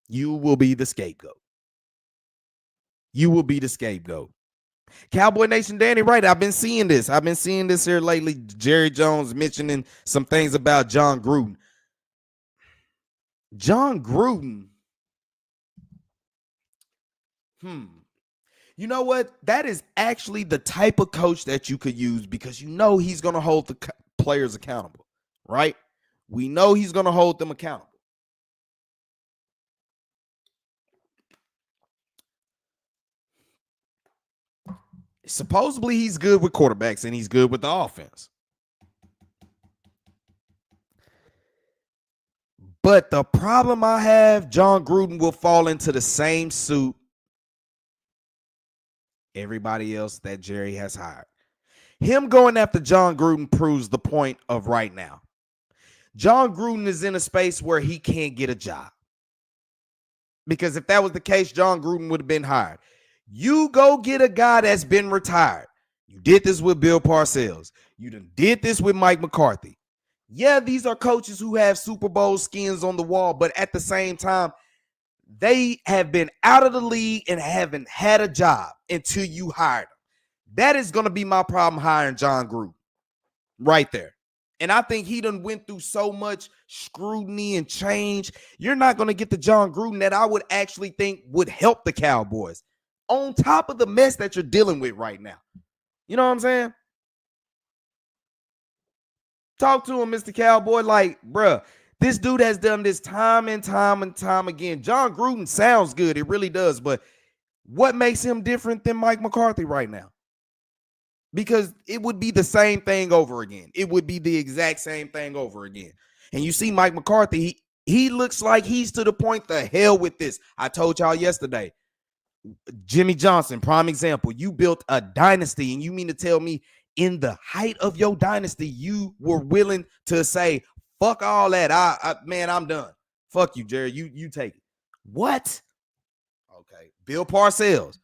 You will be the scapegoat. You will be the scapegoat. Cowboy Nation, Danny, right? I've been seeing this here lately. Jerry Jones mentioning some things about John Gruden. John Gruden. You know what? That is actually the type of coach that you could use because you know he's going to hold the players accountable, right? We know he's going to hold them accountable. Supposedly he's good with quarterbacks and he's good with the offense. But the problem I have, John Gruden will fall into the same suit everybody else that Jerry has hired. Him going after John Gruden proves the point of right now. John Gruden is in a space where he can't get a job. Because if that was the case, John Gruden would have been hired. You go get a guy that's been retired. You did this with Bill Parcells. You did this with Mike McCarthy. Yeah, these are coaches who have Super Bowl skins on the wall, but at the same time, they have been out of the league and haven't had a job until you hired them. That is going to be my problem hiring John Gruden right there. And I think he done went through so much scrutiny and change. You're not going to get the John Gruden that I would actually think would help the Cowboys on top of the mess that you're dealing with right now. You know what I'm saying? Talk to him, Mr. Cowboy. Like, bruh, this dude has done this time and time and time again. John Gruden sounds good. It really does. But what makes him different than Mike McCarthy right now? Because it would be the same thing over again. It would be the exact same thing over again. And you see Mike McCarthy, he looks like he's to the point, the hell with this. I told y'all yesterday, Jimmy Johnson, prime example. You built a dynasty, and you mean to tell me in the height of your dynasty, you were willing to say, fuck all that. Man, I'm done. Fuck you, Jerry. You take it. What? Okay. Bill Parcells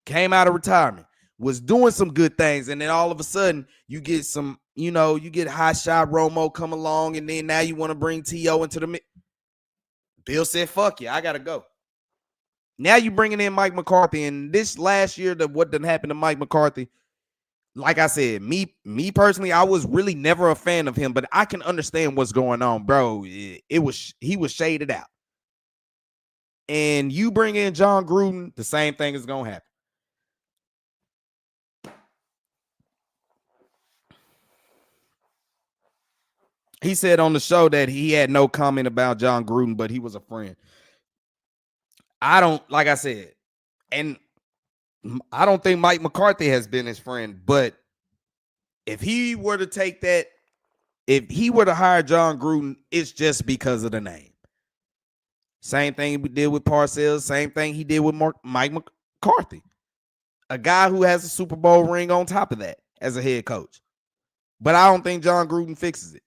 came out of retirement, was doing some good things, and then all of a sudden you get some, you get high shot Romo come along, and then now you want to bring T.O. into the mix. Bill said, fuck you, I gotta go. Now you bringing in Mike McCarthy, and this last year, what done happened to Mike McCarthy, like I said, me personally, I was really never a fan of him, but I can understand what's going on, bro. He was shaded out. And you bring in John Gruden, the same thing is gonna happen. He said on the show that he had no comment about John Gruden, but he was a friend. I don't, like I said, and I don't think Mike McCarthy has been his friend, but if he were to take that, if he were to hire John Gruden, it's just because of the name. Same thing we did with Parcells, same thing he did with Mike McCarthy. A guy who has a Super Bowl ring on top of that as a head coach. But I don't think John Gruden fixes it.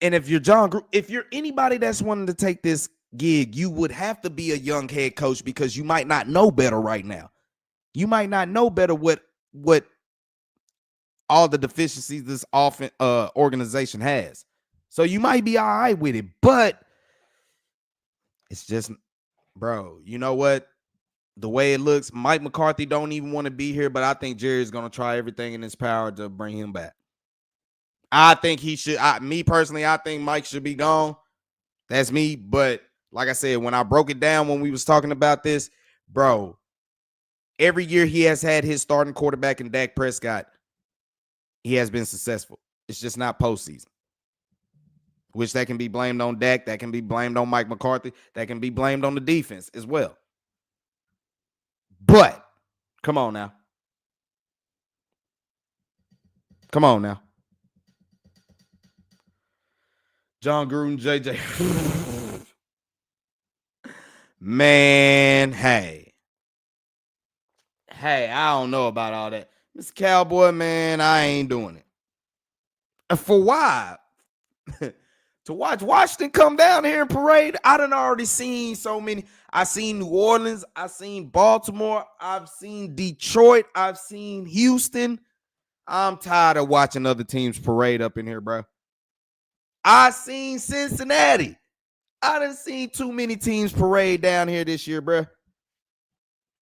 And if you're anybody that's wanting to take this gig, you would have to be a young head coach because you might not know better right now. You might not know better what all the deficiencies this organization has. So you might be all right with it, but it's just, bro, you know what? The way it looks, Mike McCarthy don't even want to be here, but I think Jerry's going to try everything in his power to bring him back. I think he should. Me personally, I think Mike should be gone. That's me. But like I said, when I broke it down when we was talking about this, bro, every year he has had his starting quarterback in Dak Prescott, he has been successful. It's just not postseason. Which that can be blamed on Dak, that can be blamed on Mike McCarthy, that can be blamed on the defense as well. But come on now. Come on now. John Gruden, JJ. Man, hey, I don't know about all that. Mr. Cowboy, man, I ain't doing it. And for why? To watch Washington come down here and parade, I done already seen so many. I seen New Orleans, I seen Baltimore, I've seen Detroit, I've seen Houston. I'm tired of watching other teams parade up in here, bro. I seen Cincinnati. I done seen too many teams parade down here this year, bro.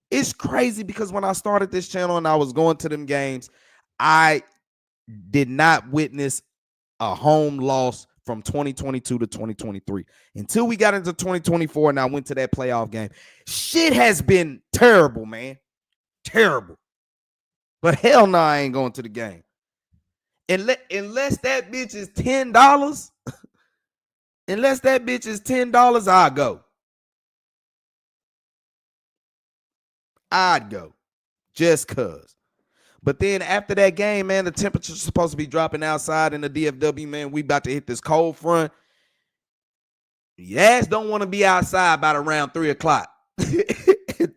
It's crazy because when I started this channel and I was going to them games, I did not witness a home loss from 2022 to 2023. Until we got into 2024 and I went to that playoff game, shit has been terrible, man. Terrible. But hell no, I ain't going to the game. Unless that bitch is $10, I'll go. I'd go. Just cuz. But then after that game, man, the temperature's supposed to be dropping outside in the DFW, man. We about to hit this cold front. Your ass don't want to be outside by around 3 o'clock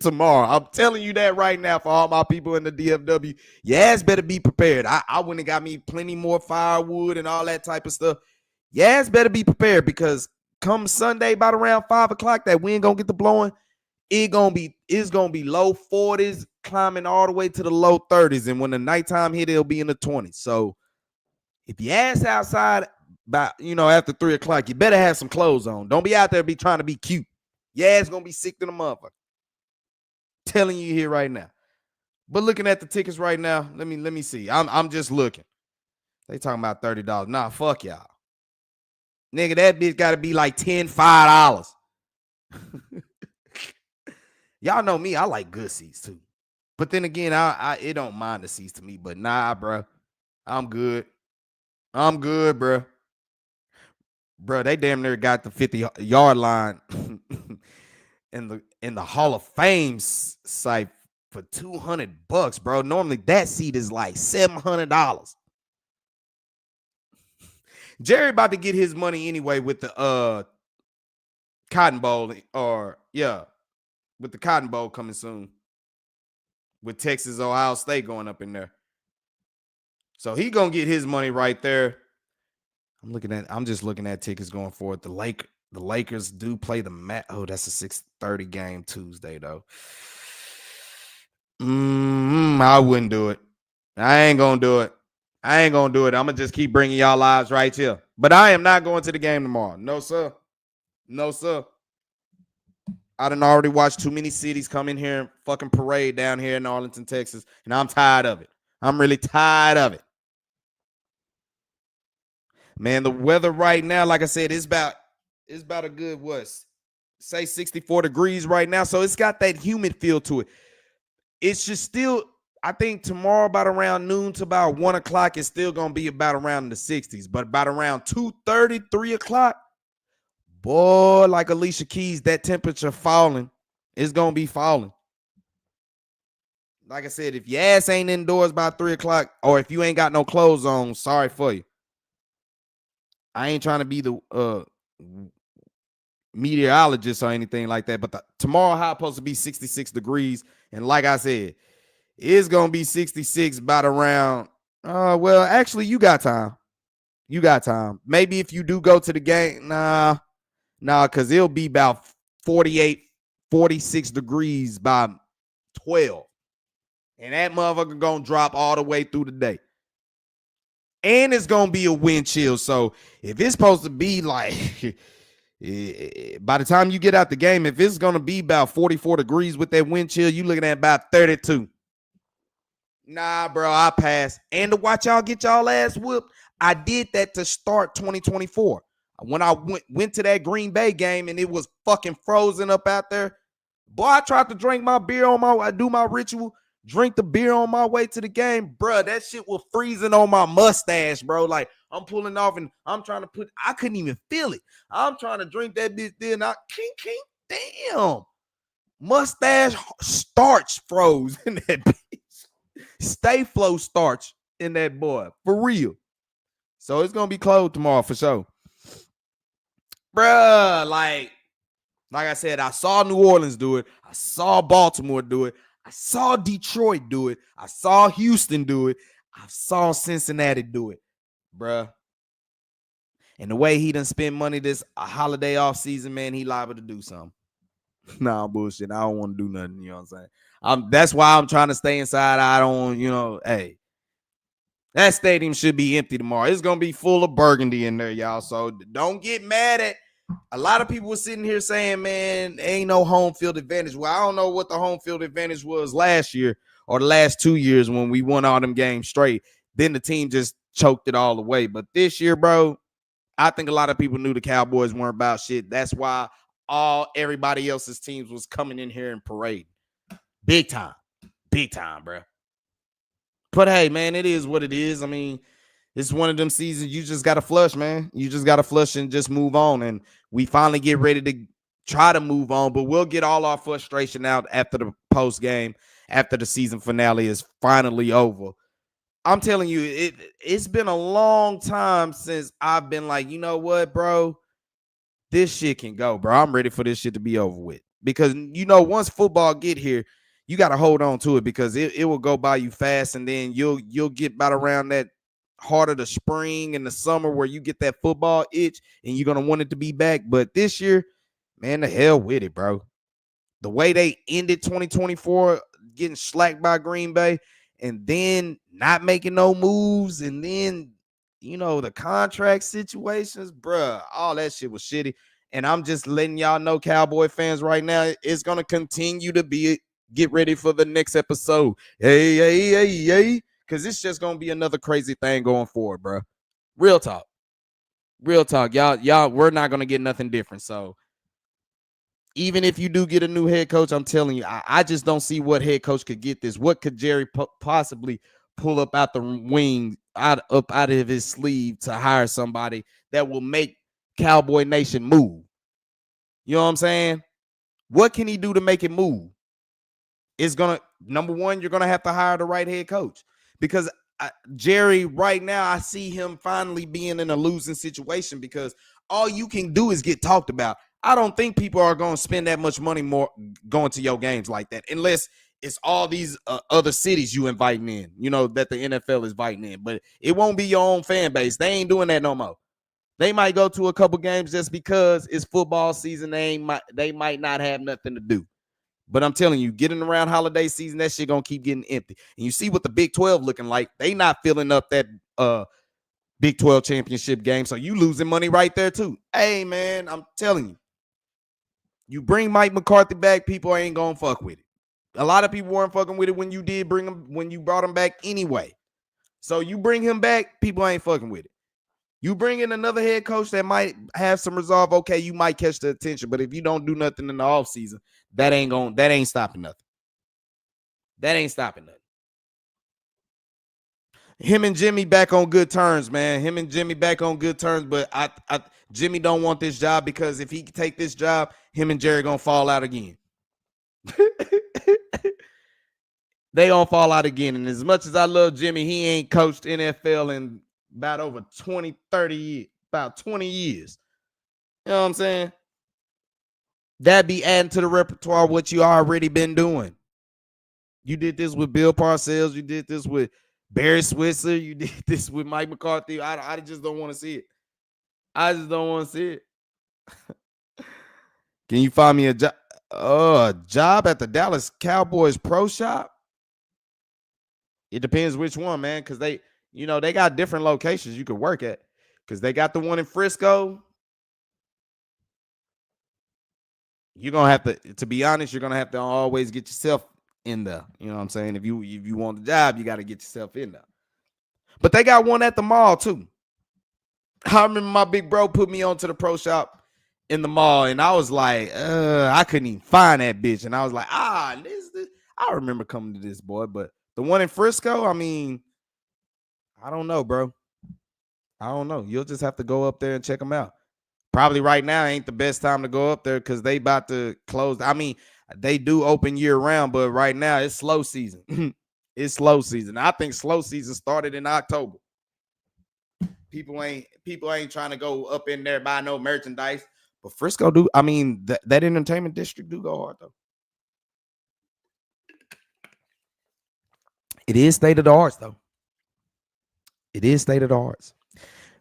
tomorrow. I'm telling you that right now for all my people in the DFW. Your ass better be prepared. I went and got me plenty more firewood and all that type of stuff. Your ass better be prepared because come Sunday about around 5 o'clock, that wind gonna get the blowing. It's gonna be low 40s, climbing all the way to the low 30s. And when the nighttime hit, it'll be in the 20s. So if your ass outside by after 3 o'clock, you better have some clothes on. Don't be out there be trying to be cute. Your ass gonna be sick to the motherfucker. Telling you here right now. But looking at the tickets right now, let me see. I'm just looking. They talking about $30. Nah, fuck y'all. Nigga, that bitch gotta be like $5. Y'all know me, I like good seats too. But then again, it don't mind the seats to me. But nah, bro. I'm good. Bro. Bro, they damn near got the 50-yard line in the Hall of Fame site for $200, bro. Normally that seat is like $700. Jerry about to get his money anyway with the Cotton Bowl, with the Cotton Bowl coming soon. With Texas, Ohio State going up in there. So he gonna get his money right there. I'm just looking at tickets going forward. The Lakers do play the Oh, that's a 6:30 game Tuesday though. I wouldn't do it. I ain't gonna do it. I'm gonna just keep bringing y'all lives right here. But I am not going to the game tomorrow. No, sir. I done already watched too many cities come in here and fucking parade down here in Arlington, Texas, and I'm tired of it. I'm really tired of it. Man, the weather right now, like I said, it's about a good, say 64 degrees right now. So it's got that humid feel to it. It's just still, I think tomorrow about around noon to about 1 o'clock, it's still going to be about around in the 60s. But about around 2:30, 3 o'clock, boy, like Alicia Keys, that temperature falling. It's going to be falling. Like I said, if your ass ain't indoors by 3 o'clock, or if you ain't got no clothes on, sorry for you. I ain't trying to be the meteorologist or anything like that, but tomorrow high supposed to be 66 degrees. And like I said, it's going to be 66 about around, well, actually, you got time. Maybe if you do go to the game, nah, because it'll be about 48, 46 degrees by 12. And that motherfucker going to drop all the way through the day. And it's going to be a wind chill. So if it's supposed to be like, by the time you get out the game, if it's going to be about 44 degrees with that wind chill, you looking at about 32. Nah, bro, I pass. And to watch y'all get y'all ass whooped, I did that to start 2024. When I went to that Green Bay game and it was fucking frozen up out there, boy, I tried to drink my beer I do my ritual, drink the beer on my way to the game, bro. That shit was freezing on my mustache, bro. Like I'm pulling off and I'm trying to I couldn't even feel it. I'm trying to drink that bitch there and damn. Mustache starch froze in that bitch. Stay flow starch in that boy, for real. So it's gonna be closed tomorrow for sure. Bruh, like I said, I saw New Orleans do it. I saw Baltimore do it. I saw Detroit do it. I saw Houston do it. I saw Cincinnati do it, bruh. And the way he done spend money this holiday off season, man, he liable to do something. Nah, bullshit. I don't want to do nothing. You know what I'm saying? That's why I'm trying to stay inside. I don't, hey, that stadium should be empty tomorrow. It's going to be full of burgundy in there, y'all. So don't get mad at. A lot of people were sitting here saying, man, ain't no home field advantage. Well, I don't know what the home field advantage was last year or the last 2 years when we won all them games straight. Then the team just choked it all away. But this year, bro, I think a lot of people knew the Cowboys weren't about shit. That's why everybody else's teams was coming in here and parading. Big time, bro. But hey, man, it is what it is. I mean, it's one of them seasons you just got to flush, man. You just got to flush and just move on. And we finally get ready to try to move on, but we'll get all our frustration out after the post game, after the season finale is finally over. I'm telling you, it's been a long time since I've been like, you know what, bro? This shit can go, bro. I'm ready for this shit to be over with. Because once football get here, you got to hold on to it because it will go by you fast, and then you'll get about around that heart of the spring and the summer where you get that football itch and you're gonna want it to be back. But this year, man, the hell with it, bro. The way they ended 2024, getting slacked by Green Bay, and then not making no moves, and then the contract situations, bruh, all that shit was shitty. And I'm just letting y'all know, Cowboy fans, right now, it's gonna continue to be. Get ready for the next episode. Hey, because it's just gonna be another crazy thing going forward, bro. Real talk. Y'all, we're not gonna get nothing different. So even if you do get a new head coach, I'm telling you, I just don't see what head coach could get this. What could Jerry possibly pull up out the wing, out of his sleeve to hire somebody that will make Cowboy Nation move? You know what I'm saying? What can he do to make it move? It's gonna, number one, you're gonna have to hire the right head coach because Jerry, right now, I see him finally being in a losing situation because all you can do is get talked about. I don't think people are going to spend that much money more going to your games like that unless it's all these other cities you inviting in, that the NFL is inviting in. But it won't be your own fan base. They ain't doing that no more. They might go to a couple games just because it's football season. They might not have nothing to do. But I'm telling you, getting around holiday season, that shit gonna keep getting empty. And you see what the Big 12 looking like. They not filling up that Big 12 championship game. So you losing money right there too. Hey, man, I'm telling you. You bring Mike McCarthy back, people ain't gonna fuck with it. A lot of people weren't fucking with it when you brought him back anyway. So you bring him back, people ain't fucking with it. You bring in another head coach that might have some resolve, okay, you might catch the attention. But if you don't do nothing in the offseason, that ain't stopping nothing. That ain't stopping nothing. Him and Jimmy back on good terms, man. But Jimmy don't want this job because if he take this job, him and Jerry gonna fall out again. They gonna fall out again. And as much as I love Jimmy, he ain't coached NFL in about over 20, 30 years, about 20 years. You know what I'm saying? That be adding to the repertoire what you already been doing. You did this with Bill Parcells. You did this with Barry Switzer. You did this with Mike McCarthy. I just don't want to see it. I just don't want to see it. Can you find me a job at the Dallas Cowboys Pro Shop? It depends which one, man, because they got different locations you could work at. Because they got the one in Frisco. You're gonna have to be honest, you're gonna have to always get yourself in there. You know what I'm saying? If you want the job, you got to get yourself in there. But they got one at the mall too. I remember my big bro put me onto the pro shop in the mall, and I was like, I couldn't even find that bitch. And I was like, this. I remember coming to this, boy. But the one in Frisco, I mean, I don't know, bro. I don't know. You'll just have to go up there and check them out. Probably right now ain't the best time to go up there because they about to close. I mean, they do open year round, but right now it's slow season. It's slow season. I think slow season started in October. People ain't trying to go up in there buy no merchandise. But Frisco do. I mean, that entertainment district do go hard though. It is state of the arts though. It is state of the arts.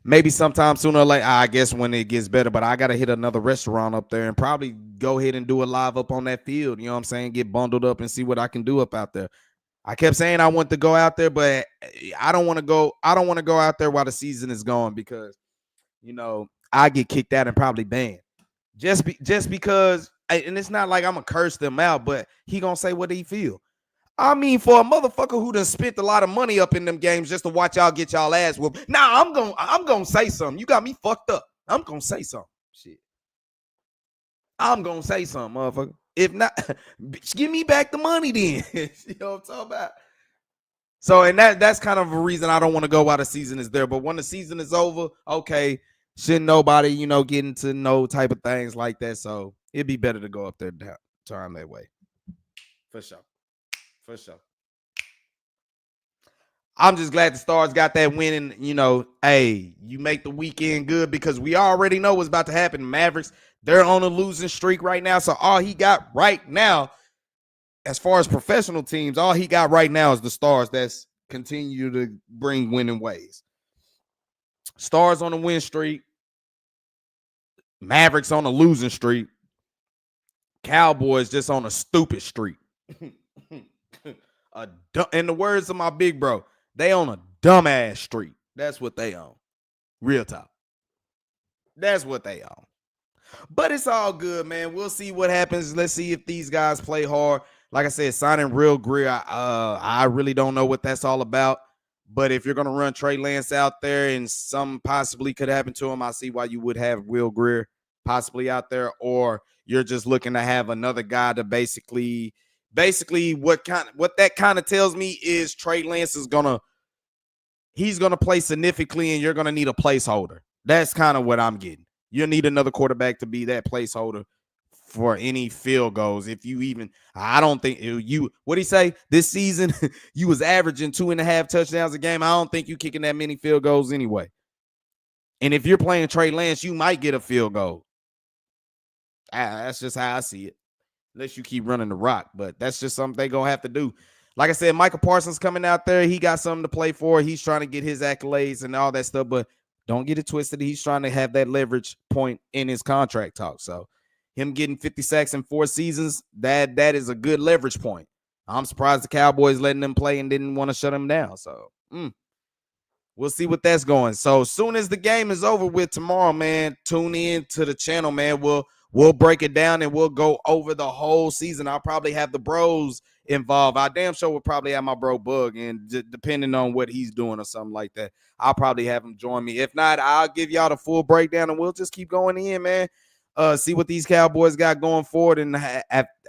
Maybe sometime sooner or later, I guess when it gets better, but I got to hit another restaurant up there and probably go ahead and do a live up on that field. You know what I'm saying? Get bundled up and see what I can do up out there. I kept saying I want to go out there, but I don't want to go. I don't want to go out there while the season is going because, I get kicked out and probably banned. Just because, and it's not like I'm going to curse them out, but he going to say what he feel. I mean, for a motherfucker who done spent a lot of money up in them games just to watch y'all get y'all ass whooped. Now I'm gonna say something. You got me fucked up. I'm gonna say something. Shit. I'm gonna say something, motherfucker. If not, give me back the money then. You know what I'm talking about? So, and that's kind of a reason I don't want to go while the season is there. But when the season is over, okay, shouldn't nobody, get into no type of things like that. So it'd be better to go up there time that way. For sure. For sure. I'm just glad the Stars got that win. And, hey, you make the weekend good because we already know what's about to happen. Mavericks, they're on a losing streak right now. So all he got right now, as far as professional teams, all he got right now is the Stars that's continue to bring winning ways. Stars on a win streak. Mavericks on a losing streak. Cowboys just on a stupid streak. In the words of my big bro, they on a dumbass streak. That's what they on. Real talk. That's what they on. But it's all good, man. We'll see what happens. Let's see if these guys play hard. Like I said, signing Real Greer, I really don't know what that's all about. But if you're going to run Trey Lance out there and some possibly could happen to him, I see why you would have Will Greer possibly out there. Or you're just looking to have another guy to basically what that kind of tells me is Trey Lance is he's going to play significantly and you're going to need a placeholder. That's kind of what I'm getting. You'll need another quarterback to be that placeholder for any field goals. If you even, I don't think what do you say? This season, you was averaging 2.5 touchdowns a game. I don't think you kicking that many field goals anyway. And if you're playing Trey Lance, you might get a field goal. That's just how I see it. Unless you keep running the rock. But that's just something they're going to have to do. Like I said, Michael Parsons coming out there. He got something to play for. He's trying to get his accolades and all that stuff. But don't get it twisted. He's trying to have that leverage point in his contract talk. So him getting 50 sacks in 4 seasons, that is a good leverage point. I'm surprised the Cowboys letting him play and didn't want to shut him down. So we'll see what that's going. So as soon as the game is over with tomorrow, man, tune in to the channel, man. We'll break it down and we'll go over the whole season. I'll probably have the bros involved. I damn sure will probably have my bro Bug, and depending on what he's doing or something like that, I'll probably have him join me. If not, I'll give y'all the full breakdown and we'll just keep going in, man. See what these Cowboys got going forward and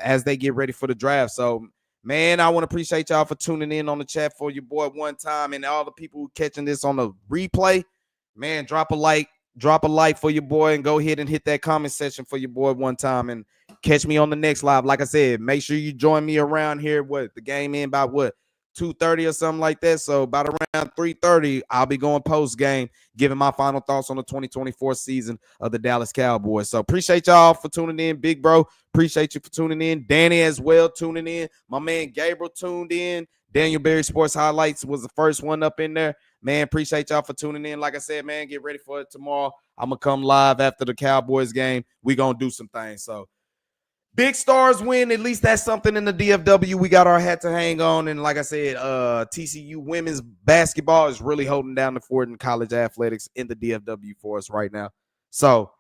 as they get ready for the draft. So, man, I want to appreciate y'all for tuning in on the chat for your boy one time, and all the people who catching this on the replay. Man, drop a like for your boy and go ahead and hit that comment section for your boy one time and catch me on the next live. Like I said, make sure you join me around here. The game in by 2:30 or something like that. So about around 3:30, I'll be going post game, giving my final thoughts on the 2024 season of the Dallas Cowboys. So appreciate y'all for tuning in, big bro. Appreciate you for tuning in. Danny as well tuning in. My man Gabriel tuned in. Daniel Berry Sports Highlights was the first one up in there. Man, appreciate y'all for tuning in. Like I said, man, get ready for it tomorrow. I'm going to come live after the Cowboys game. We going to do some things. So, big Stars win. At least that's something in the DFW. We got our hat to hang on. And like I said, TCU women's basketball is really holding down the fort in college athletics in the DFW for us right now. So,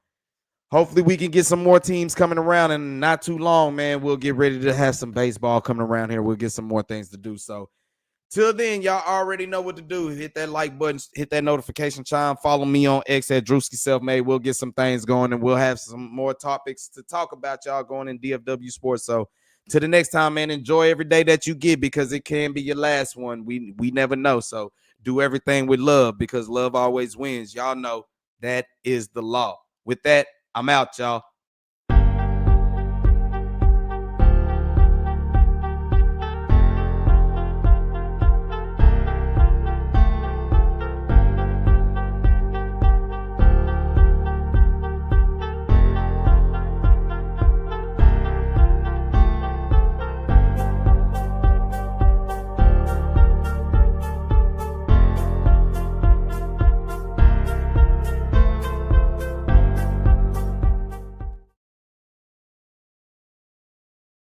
hopefully we can get some more teams coming around. And not too long, man, we'll get ready to have some baseball coming around here. We'll get some more things to do. So, till then, y'all already know what to do. Hit that like button, hit that notification chime. Follow me on X at Drewski Selfmade. We'll get some things going, and we'll have some more topics to talk about y'all going in DFW sports. So, till the next time, man, enjoy every day that you get because it can be your last one. We never know. So, do everything with love because love always wins. Y'all know that is the law. With that, I'm out, y'all.